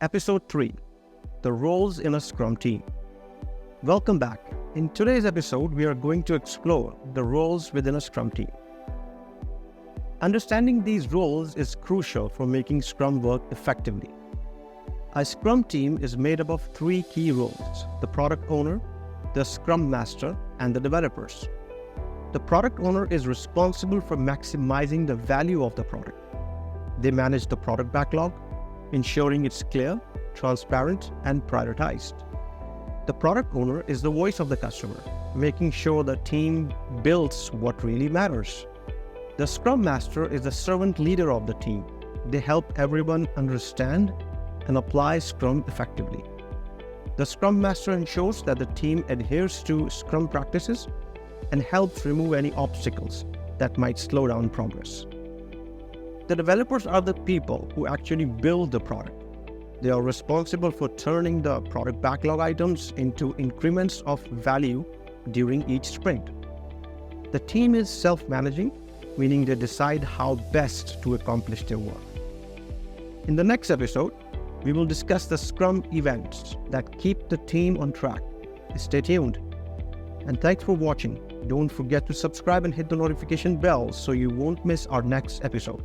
Episode 3, The Roles in a Scrum Team. Welcome back. In today's episode, we are going to explore the roles within a Scrum team. Understanding these roles is crucial for making Scrum work effectively. A Scrum team is made up of 3 key roles: the product owner, the Scrum Master, and the developers. The product owner is responsible for maximizing the value of the product. They manage the product backlog, ensuring it's clear, transparent, and prioritized. The product owner is the voice of the customer, making sure the team builds what really matters. The Scrum Master is the servant leader of the team. They help everyone understand and apply Scrum effectively. The Scrum Master ensures that the team adheres to Scrum practices and helps remove any obstacles that might slow down progress. The developers are the people who actually build the product. They are responsible for turning the product backlog items into increments of value during each sprint. The team is self-managing, meaning they decide how best to accomplish their work. In the next episode, we will discuss the Scrum events that keep the team on track. Stay tuned. And thanks for watching. Don't forget to subscribe and hit the notification bell so you won't miss our next episode.